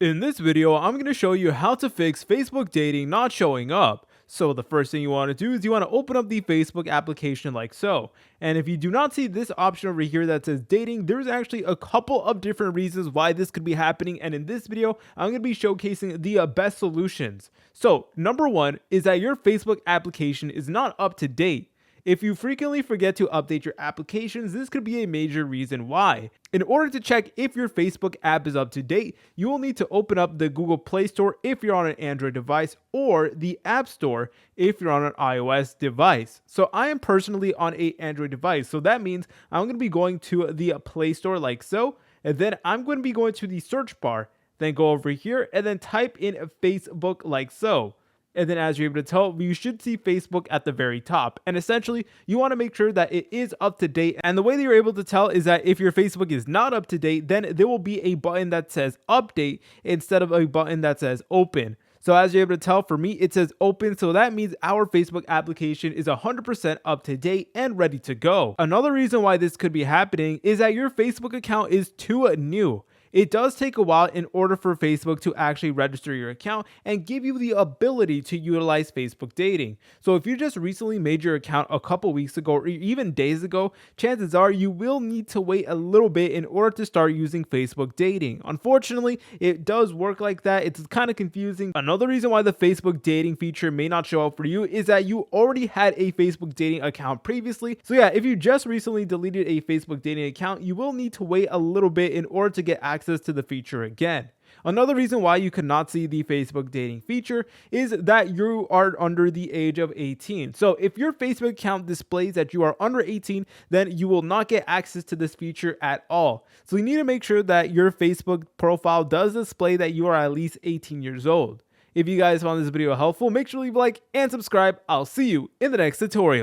In this video, I'm going to show you how to fix Facebook dating not showing up. So the first thing you want to do is you want to open up the Facebook application like so. And if you do not see this option over here that says dating, there's actually a couple of different reasons why this could be happening. And in this video, I'm going to be showcasing the best solutions. So number one is that your Facebook application is not up to date. If you frequently forget to update your applications, this could be a major reason why. In order to check if your Facebook app is up to date, you will need to open up the Google Play Store if you're on an Android device or the App Store if you're on an iOS device. So I am personally on an Android device, so that means I'm going to be going to the Play Store like so, and then I'm going to be going to the search bar, then go over here and then type in Facebook like so. And then as you're able to tell, you should see Facebook at the very top. And essentially, you want to make sure that it is up to date. And the way that you're able to tell is that if your Facebook is not up to date, then there will be a button that says update instead of a button that says open. So as you're able to tell, for me, it says open. So that means our Facebook application is 100% up to date and ready to go. Another reason why this could be happening is that your Facebook account is too new. It does take a while in order for Facebook to actually register your account and give you the ability to utilize Facebook dating. So if you just recently made your account a couple weeks ago or even days ago, chances are you will need to wait a little bit in order to start using Facebook dating. Unfortunately, it does work like that. It's kind of confusing. Another reason why the Facebook dating feature may not show up for you is that you already had a Facebook dating account previously. So yeah, if you just recently deleted a Facebook dating account, you will need to wait a little bit in order to get access to the feature again. Another reason why you cannot see the Facebook dating feature is that you are under the age of 18. So if your Facebook account displays that you are under 18, then you will not get access to this feature at all. So you need to make sure that your Facebook profile does display that you are at least 18 years old. If you guys found this video helpful, make sure to leave a like and subscribe. I'll see you in the next tutorial.